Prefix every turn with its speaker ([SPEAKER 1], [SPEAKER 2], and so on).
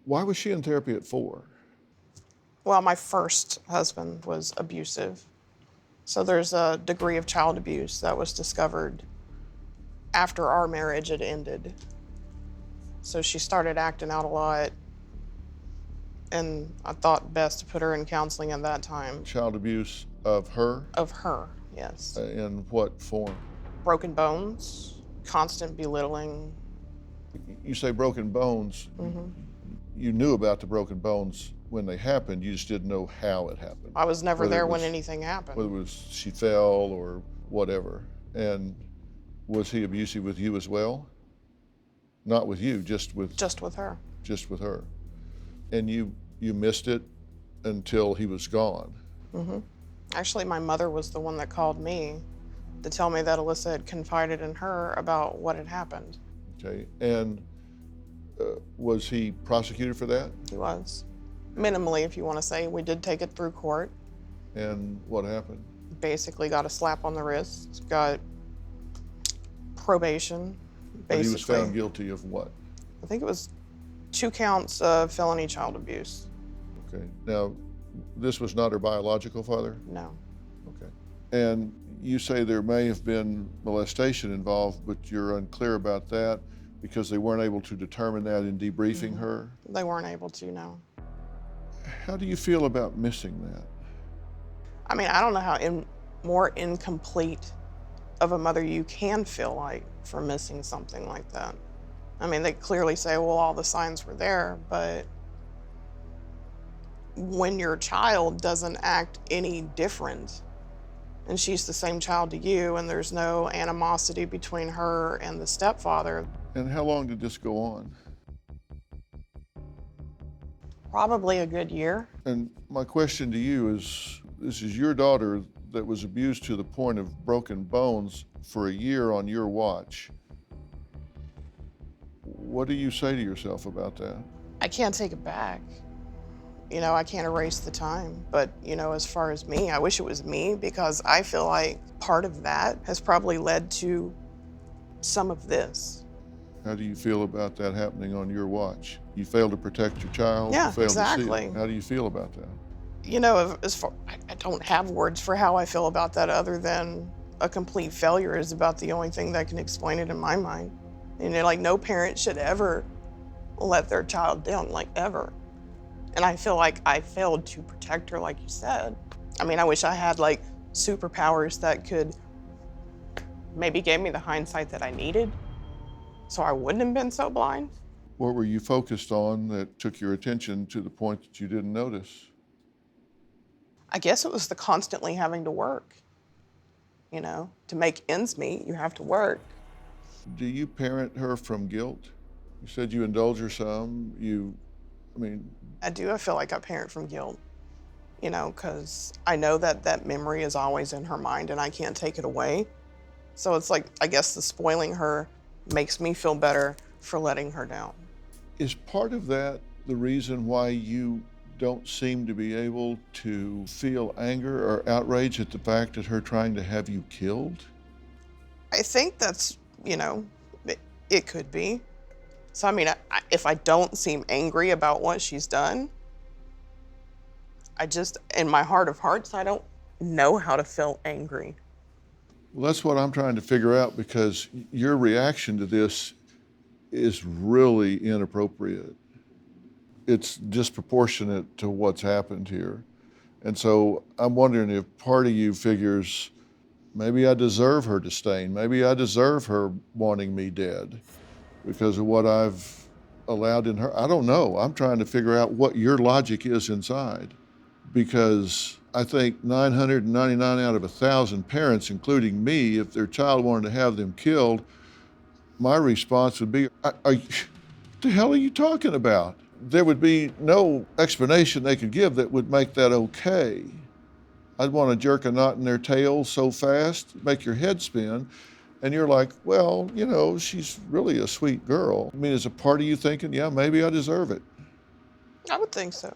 [SPEAKER 1] Why was she in therapy at 4?
[SPEAKER 2] Well, my first husband was abusive. So there's a degree of child abuse that was discovered after our marriage had ended. So she started acting out a lot, and I thought best to put her in counseling at that time.
[SPEAKER 1] Child abuse of her?
[SPEAKER 2] Of her, yes.
[SPEAKER 1] In what form?
[SPEAKER 2] Broken bones, constant belittling.
[SPEAKER 1] You say broken bones.
[SPEAKER 2] Mm-hmm.
[SPEAKER 1] You knew about the broken bones when they happened, you just didn't know how it happened.
[SPEAKER 2] I was never there when anything happened.
[SPEAKER 1] Whether it was she fell or whatever. And was he abusive with you as well? Not with you, just with...
[SPEAKER 2] Just with her.
[SPEAKER 1] Just with her. And you missed it until he was gone.
[SPEAKER 2] Mm-hmm. Actually, my mother was the one that called me to tell me that Alyssa had confided in her about what had happened.
[SPEAKER 1] Okay, and was he prosecuted for that?
[SPEAKER 2] He was. Minimally, if you want to say. We did take it through court.
[SPEAKER 1] And what happened?
[SPEAKER 2] Basically got a slap on the wrist, got probation, basically.
[SPEAKER 1] But he was found guilty of what?
[SPEAKER 2] I think it was 2 counts of felony child abuse.
[SPEAKER 1] Okay, now, this was not her biological father?
[SPEAKER 2] No.
[SPEAKER 1] Okay. And you say there may have been molestation involved, but you're unclear about that because they weren't able to determine that in debriefing her?
[SPEAKER 2] They weren't able to, no.
[SPEAKER 1] How do you feel about missing that?
[SPEAKER 2] I mean, I don't know how more incomplete of a mother you can feel like for missing something like that. I mean, they clearly say, well, all the signs were there, but when your child doesn't act any different, and she's the same child to you, and there's no animosity between her and the stepfather.
[SPEAKER 1] And how long did this go on?
[SPEAKER 2] Probably a good year.
[SPEAKER 1] And my question to you is, this is your daughter that was abused to the point of broken bones for a year on your watch. What do you say to yourself about that?
[SPEAKER 2] I can't take it back. You know, I can't erase the time. But, you know, as far as me, I wish it was me because I feel like part of that has probably led to some of this.
[SPEAKER 1] How do you feel about that happening on your watch? You failed to protect your child?
[SPEAKER 2] Yeah,
[SPEAKER 1] you failed
[SPEAKER 2] exactly.
[SPEAKER 1] To see it. How do you feel about that?
[SPEAKER 2] You know, as far, I don't have words for how I feel about that other than a complete failure is about the only thing that can explain it in my mind. You know, like no parent should ever let their child down, like ever. And I feel like I failed to protect her, like you said. I mean, I wish I had like superpowers that could maybe give me the hindsight that I needed so I wouldn't have been so blind.
[SPEAKER 1] What were you focused on that took your attention to the point that you didn't notice?
[SPEAKER 2] I guess it was the constantly having to work. You know, to make ends meet, you have to work.
[SPEAKER 1] Do you parent her from guilt? You said you indulge her some.
[SPEAKER 2] I do. I feel like I parent from guilt, you know, because I know that that memory is always in her mind and I can't take it away. So it's like, I guess the spoiling her makes me feel better for letting her down.
[SPEAKER 1] Is part of that the reason why you don't seem to be able to feel anger or outrage at the fact that her trying to have you killed?
[SPEAKER 2] I think that's, you know, it could be. So, I mean, if I don't seem angry about what she's done, I just, in my heart of hearts, I don't know how to feel angry.
[SPEAKER 1] Well, that's what I'm trying to figure out because your reaction to this is really inappropriate. It's disproportionate to what's happened here. And so I'm wondering if part of you figures, maybe I deserve her disdain, maybe I deserve her wanting me dead because of what I've allowed in her. I don't know. I'm trying to figure out what your logic is inside because I think 999 out of 1,000 parents, including me, if their child wanted to have them killed, my response would be, what the hell are you talking about? There would be no explanation they could give that would make that okay. I'd want to jerk a knot in their tail so fast, make your head spin, and you're like, well, you know, she's really a sweet girl. I mean, is a part of you thinking, yeah, maybe I deserve it?
[SPEAKER 2] I would think so.